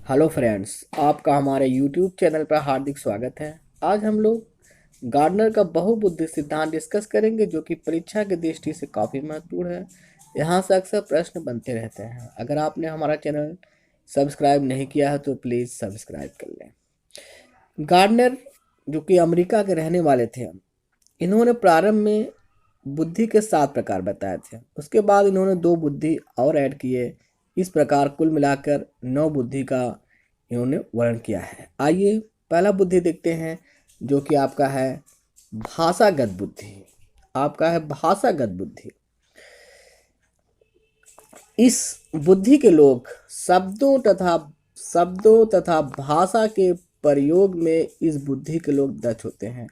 Hello friends, आपका हमारे YouTube channel पर हार्दिक स्वागत है। आज हम लोग गार्डनर का बहुबुद्धि सिद्धांत डिस्कस करेंगे, जो कि परीक्षा की दृष्टि से काफ़ी महत्वपूर्ण है। यहाँ से अक्सर प्रश्न बनते रहते हैं। अगर आपने हमारा चैनल सब्सक्राइब नहीं किया है तो प्लीज़ सब्सक्राइब कर लें। गार्डनर, जो कि अमेरिका के रहने वाले थे, इन्होंने प्रारंभ में बुद्धि के 7 प्रकार बताए थे। उसके बाद इन्होंने 2 बुद्धि और ऐड किए। इस प्रकार कुल मिलाकर 9 बुद्धि का इन्होंने वर्णन किया है। आइए पहला बुद्धि देखते हैं, जो कि आपका है भाषागत बुद्धि। आपका है भाषागत बुद्धि। इस बुद्धि के लोग शब्दों तथा भाषा के प्रयोग में इस बुद्धि के लोग दक्ष होते हैं।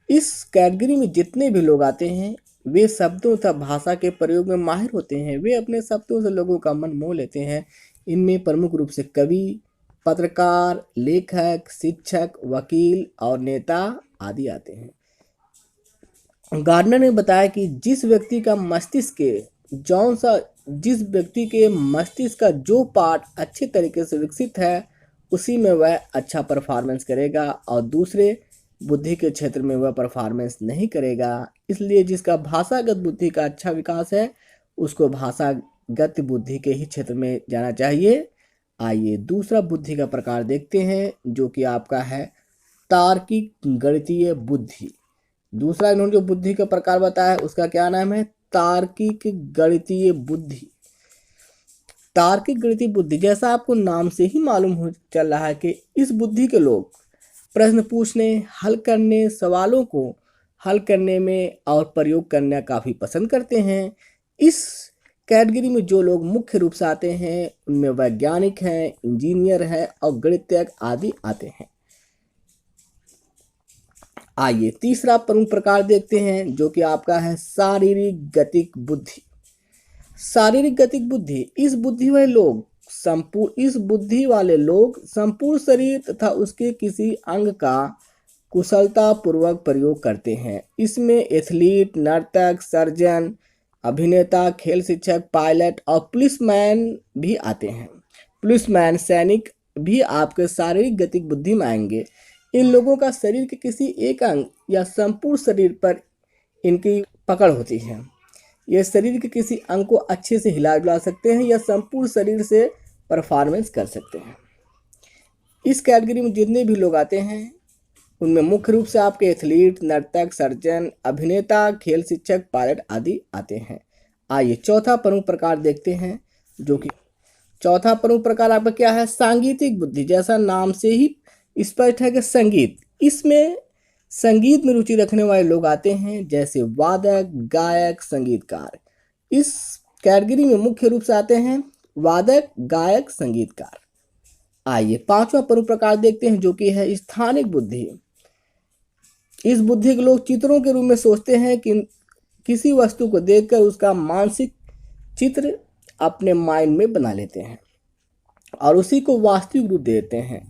इस कैटेगरी में जितने भी लोग आते हैं वे शब्दों तथा भाषा के प्रयोग में माहिर होते हैं। वे अपने शब्दों से लोगों का मन मोह लेते हैं। इनमें प्रमुख रूप से कवि, पत्रकार, लेखक, शिक्षक, वकील और नेता आदि आते हैं। गार्डनर ने बताया कि जिस व्यक्ति के मस्तिष्क का जो पार्ट अच्छे तरीके से विकसित है उसी में वह अच्छा परफॉर्मेंस करेगा और दूसरे बुद्धि के क्षेत्र में वह परफॉर्मेंस नहीं करेगा। इसलिए जिसका भाषागत बुद्धि का अच्छा विकास है उसको भाषागत बुद्धि के ही क्षेत्र में जाना चाहिए। आइए दूसरा बुद्धि का प्रकार देखते हैं, जो कि आपका है तार्किक गणितीय बुद्धि। दूसरा इन्होंने जो बुद्धि का प्रकार बताया है उसका क्या नाम है? तार्किक गणितीय बुद्धि। तार्किक गणितीय बुद्धि, जैसा आपको नाम से ही मालूम हो चल रहा है कि इस बुद्धि के लोग प्रश्न पूछने, हल करने, सवालों को हल करने में और प्रयोग करना काफ़ी पसंद करते हैं। इस कैटेगरी में जो लोग मुख्य रूप से आते हैं उनमें वैज्ञानिक हैं, इंजीनियर हैं और गणितज्ञ आदि आते हैं। आइए तीसरा प्रमुख प्रकार देखते हैं, जो कि आपका है शारीरिक गतिक बुद्धि। शारीरिक गतिक बुद्धि, इस बुद्धि वाले लोग संपूर्ण शरीर तथा उसके किसी अंग का कुशलता पूर्वक प्रयोग करते हैं। इसमें एथलीट, नर्तक, सर्जन, अभिनेता, खेल शिक्षक, पायलट और पुलिसमैन भी आते हैं। पुलिसमैन, सैनिक भी आपके शारीरिक गतिक बुद्धि में आएंगे। इन लोगों का शरीर के किसी एक अंग या संपूर्ण शरीर पर इनकी पकड़ होती है। ये शरीर के किसी अंग को अच्छे से हिला डुला सकते हैं या संपूर्ण शरीर से परफॉर्मेंस कर सकते हैं। इस कैटेगरी में जितने भी लोग आते हैं उनमें मुख्य रूप से आपके एथलीट, नर्तक, सर्जन, अभिनेता, खेल शिक्षक, पायलट आदि आते हैं। आइए चौथा प्रमुख प्रकार देखते हैं, जो कि चौथा प्रमुख प्रकार आपका क्या है? सांगीतिक बुद्धि। जैसा नाम से ही स्पष्ट है कि संगीत, इसमें संगीत में रुचि रखने वाले लोग आते हैं, जैसे वादक, गायक, संगीतकार। इस कैटेगरी में मुख्य रूप से आते हैं वादक, गायक, संगीतकार। आइए पांचवा प्रमुख प्रकार देखते हैं, जो कि है स्थानिक बुद्धि। इस बुद्धि के लोग चित्रों के रूप में सोचते हैं कि किसी वस्तु को देखकर उसका मानसिक चित्र अपने माइंड में बना लेते हैं और उसी को वास्तविक रूप देते हैं।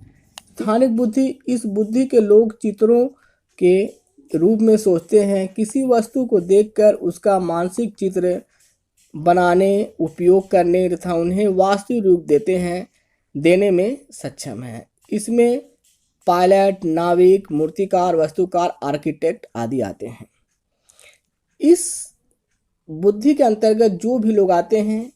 स्थानिक बुद्धि, इस बुद्धि के लोग चित्रों के रूप में सोचते हैं, किसी वस्तु को देखकर उसका मानसिक चित्र बनाने, उपयोग करने तथा उन्हें वास्तविक रूप देने में सक्षम है। इसमें पायलट, नाविक, मूर्तिकार, वास्तुकार, आर्किटेक्ट आदि आते हैं। इस बुद्धि के अंतर्गत जो भी लोग आते हैं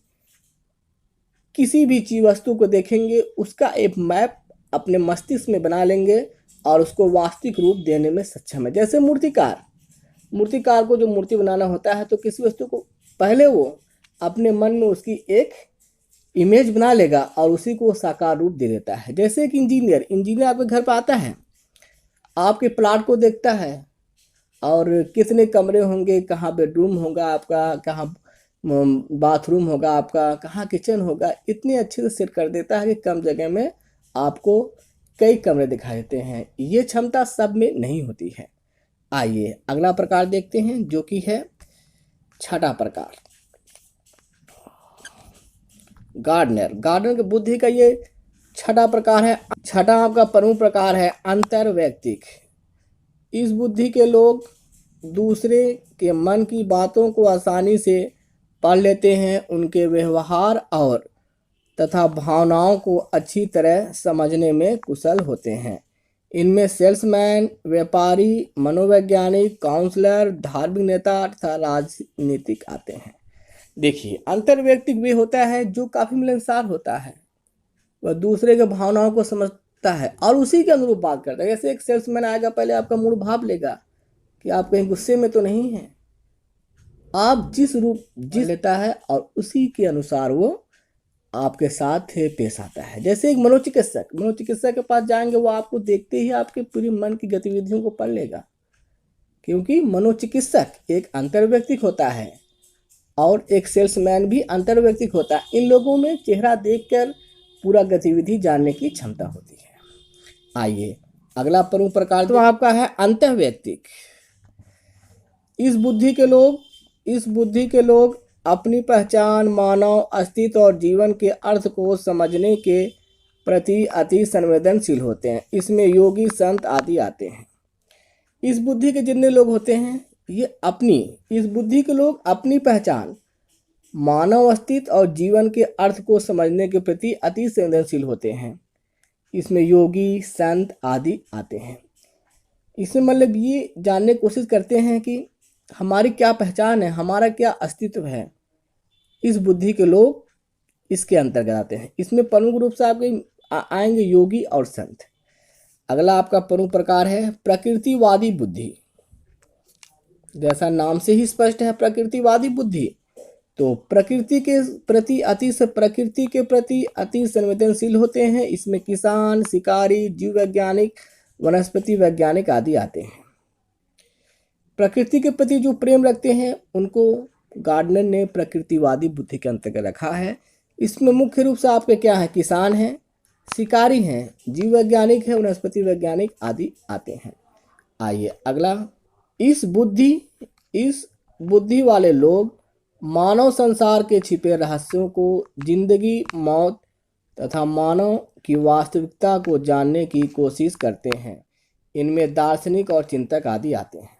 किसी भी चीज वस्तु को देखेंगे, उसका एक मैप अपने मस्तिष्क में बना लेंगे और उसको वास्तविक रूप देने में सक्षम है। जैसे मूर्तिकार को जो मूर्ति बनाना होता है तो किसी वस्तु को पहले वो अपने मन में उसकी एक इमेज बना लेगा और उसी को साकार रूप दे देता है। जैसे कि इंजीनियर आपके घर पर आता है, आपके प्लाट को देखता है और कितने कमरे होंगे, कहाँ बेडरूम होगा आपका, कहाँ बाथरूम होगा आपका, कहाँ किचन होगा, इतने अच्छे से सेट कर देता है कि कम जगह में आपको कई कमरे दिखाई देते हैं। ये क्षमता सब में नहीं होती है। आइए अगला प्रकार देखते हैं, जो कि है छठा प्रकार गार्डनर की बुद्धि का ये छठा प्रकार है। छठा आपका प्रमुख प्रकार है अंतर्वैयक्तिक। इस बुद्धि के लोग दूसरे के मन की बातों को आसानी से पढ़ लेते हैं, उनके व्यवहार और तथा भावनाओं को अच्छी तरह समझने में कुशल होते हैं। इनमें सेल्समैन, व्यापारी, मनोवैज्ञानिक, काउंसलर, धार्मिक नेता तथा राजनीतिक आते हैं। देखिए, अंतर्वैयक्तिक वे होता है जो काफ़ी मिलनसार होता है, वह दूसरे के भावनाओं को समझता है और उसी के अनुरूप बात करता है। जैसे एक सेल्समैन आएगा, पहले आपका मूड भाप लेगा कि आप कहीं गुस्से में तो नहीं हैं, आप जिस लेता है और उसी के अनुसार वो आपके साथ पेश आता है। जैसे एक मनोचिकित्सक के पास जाएंगे, वो आपको देखते ही आपके पूरी मन की गतिविधियों को पढ़ लेगा, क्योंकि मनोचिकित्सक एक अंतर्वैयक्तिक होता है और एक सेल्समैन भी अंतर्वैयक्तिक होता है। इन लोगों में चेहरा देखकर पूरा गतिविधि जानने की क्षमता होती है। आइए अगला प्रमुख प्रकार तो आपका है अंतर्वैयक्तिक। इस बुद्धि के लोग अपनी पहचान, मानव अस्तित्व और जीवन के अर्थ को समझने के प्रति अति संवेदनशील होते हैं। इसमें योगी, संत आदि आते हैं। इस बुद्धि के जितने लोग होते हैं, इस बुद्धि के लोग अपनी पहचान, मानव अस्तित्व और जीवन के अर्थ को समझने के प्रति अति संवेदनशील होते हैं। इसमें योगी, संत आदि आते हैं। इसमें मतलब ये जानने की कोशिश करते हैं कि हमारी क्या पहचान है, हमारा क्या अस्तित्व है। इस बुद्धि के लोग इसके अंतर्गत आते हैं। इसमें प्रमुख रूप से आपके आएंगे योगी और संत। अगला आपका प्रमुख प्रकार है प्रकृतिवादी बुद्धि। जैसा नाम से ही स्पष्ट है, प्रकृतिवादी बुद्धि तो प्रकृति के प्रति अति संवेदनशील होते हैं। इसमें किसान, शिकारी, जीव वैज्ञानिक, वनस्पति वैज्ञानिक आदि आते हैं। प्रकृति के प्रति जो प्रेम रखते हैं उनको गार्डनर ने प्रकृतिवादी बुद्धि के अंतर्गत रखा है। इसमें मुख्य रूप से आपके क्या है, किसान हैं, शिकारी हैं, जीव वैज्ञानिक है, वनस्पति वैज्ञानिक आदि आते हैं। आइए अगला, इस बुद्धि वाले लोग मानव संसार के छिपे रहस्यों को, जिंदगी, मौत तथा मानव की वास्तविकता को जानने की कोशिश करते हैं। इनमें दार्शनिक और चिंतक आदि आते हैं।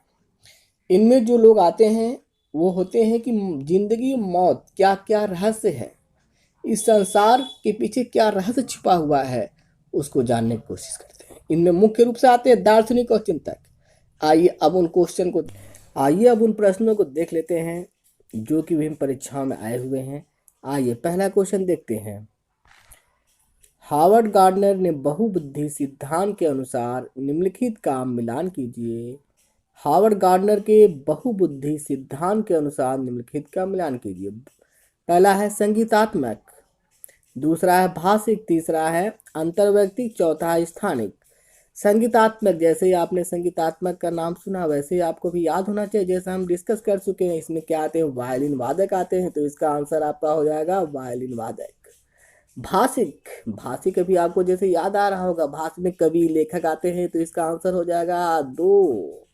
इनमें जो लोग आते हैं वो होते हैं कि जिंदगी, मौत, क्या क्या रहस्य है, इस संसार के पीछे क्या रहस्य छिपा हुआ है, उसको जानने की कोशिश करते हैं। इनमें मुख्य रूप से आते हैं दार्शनिक और चिंतक। आइए अब उन प्रश्नों को देख लेते हैं जो कि विभिन्न परीक्षाओं में आए हुए हैं। आइए पहला क्वेश्चन देखते हैं। हार्वर्ड गार्डनर ने बहुबुद्धि सिद्धांत के अनुसार निम्नलिखित का मिलान कीजिए। हार्वर्ड गार्डनर के बहुबुद्धि सिद्धांत के अनुसार निम्नलिखित का मिलान कीजिए। पहला है संगीतात्मक, दूसरा है भाषिक, तीसरा है अंतर्वैयक्तिक, चौथा है स्थानिक। संगीतात्मक, जैसे ही आपने संगीतात्मक का नाम सुना वैसे ही आपको भी याद होना चाहिए, जैसा हम डिस्कस कर चुके हैं। इसमें क्या आते हैं, वायलिन वादक आते हैं, तो इसका आंसर आपका हो जाएगा वायलिन वादक। भाषिक अभी आपको जैसे याद आ रहा होगा, भाषा में कवि, लेखक आते हैं, तो इसका आंसर हो जाएगा 2।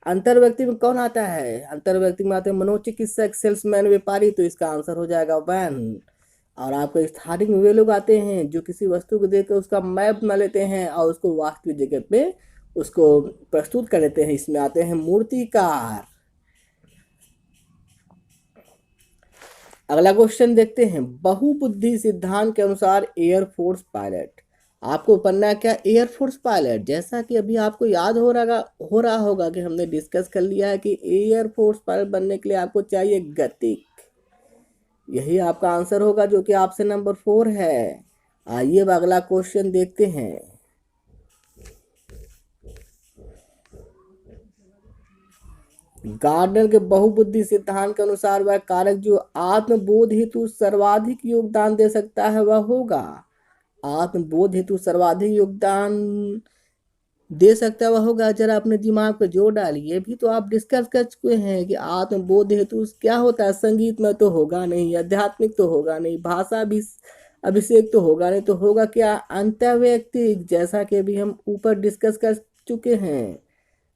अंतर्व्यक्ति में कौन आता है, अंतर्व्यक्ति में आते हैं मनोचिकित्सक, सेल्समैन, व्यापारी, तो इसका आंसर हो जाएगा 1। और आपको स्थानिक में वे लोग आते हैं जो किसी वस्तु को देखकर उसका मैप बना लेते हैं और उसको वास्तविक जगह पे उसको प्रस्तुत कर लेते हैं। इसमें आते हैं मूर्तिकार। अगला क्वेश्चन देखते हैं। बहुबुद्धि सिद्धांत के अनुसार एयरफोर्स पायलट, आपको बनना क्या, एयरफोर्स पायलट। जैसा कि अभी आपको याद हो रहा होगा कि हमने डिस्कस कर लिया है कि एयरफोर्स पायलट बनने के लिए आपको चाहिए गतिक। यही आपका आंसर होगा जो कि ऑप्शन नंबर 4 है। आइए अब अगला क्वेश्चन देखते हैं। गार्डनर के बहुबुद्धि सिद्धांत के अनुसार वह कारक जो आत्मबोध हेतु सर्वाधिक योगदान दे सकता है वह होगा, आत्मबोध हेतु सर्वाधिक योगदान दे सकता है वह होगा। जरा अपने दिमाग पर जोर डालिए, भी तो आप डिस्कस कर चुके हैं कि आत्मबोध हेतु क्या होता है। संगीत में तो होगा नहीं, आध्यात्मिक तो होगा नहीं, भाषा भी अभिषेक तो होगा नहीं, तो होगा क्या, अंतर्वैयक्तिक, जैसा कि अभी हम ऊपर डिस्कस कर चुके हैं।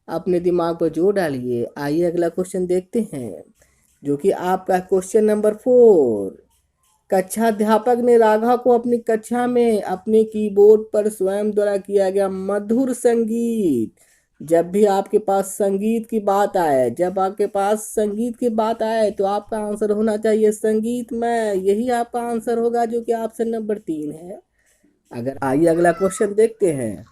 अपने दिमाग पर जोर डालिए। आइए अगला क्वेश्चन देखते हैं जो कि आपका क्वेश्चन नंबर 4। कक्षाध्यापक ने राघव को अपनी कक्षा में अपने कीबोर्ड पर स्वयं द्वारा किया गया मधुर संगीत जब भी आपके पास संगीत की बात आए, जब आपके पास संगीत की बात आए तो आपका आंसर होना चाहिए संगीत में। यही आपका आंसर होगा जो कि ऑप्शन नंबर 3 है। अगर आइए अगला क्वेश्चन देखते हैं।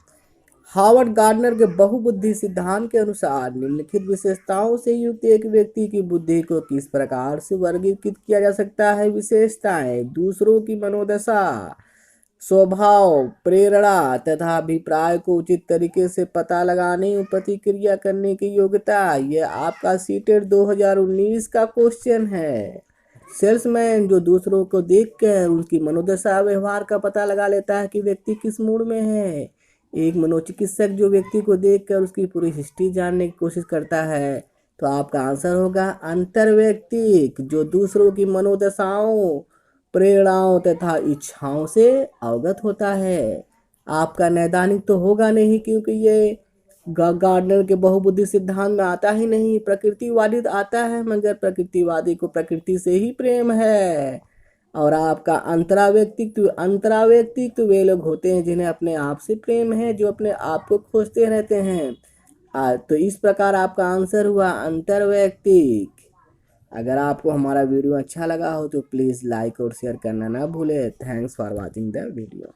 हावर्ड गार्डनर के बहुबुद्धि सिद्धांत के अनुसार निम्नलिखित विशेषताओं से युक्त एक व्यक्ति की बुद्धि को किस प्रकार से वर्गीकृत किया जा सकता है। विशेषताएं: दूसरों की मनोदशा, स्वभाव, प्रेरणा तथा अभिप्राय को उचित तरीके से पता लगाने और प्रतिक्रिया करने की योग्यता। यह आपका सीटेट 2019 का क्वेश्चन है। सेल्समैन जो दूसरों को देखकर उनकी मनोदशा व्यवहार का पता लगा लेता है कि व्यक्ति किस मूड में है। एक मनोचिकित्सक जो व्यक्ति को देखकर उसकी पूरी हिस्ट्री जानने की कोशिश करता है। तो आपका आंसर होगा अंतर्वैयक्तिक, जो दूसरों की मनोदशाओं, प्रेरणाओं तथा इच्छाओं से अवगत होता है। आपका नैदानिक तो होगा नहीं, क्योंकि ये गार्डनर के बहुबुद्धि सिद्धांत में आता ही नहीं। प्रकृतिवादी आता है, मगर प्रकृतिवादी को प्रकृति से ही प्रेम है। और आपका अंतराव्यक्तिक तो वे लोग होते हैं जिन्हें अपने आप से प्रेम है, जो अपने आप को खोजते रहते हैं। तो इस प्रकार आपका आंसर हुआ अंतर्वैयक्तिक। अगर आपको हमारा वीडियो अच्छा लगा हो तो प्लीज़ लाइक और शेयर करना ना भूले। Thanks for watching the video.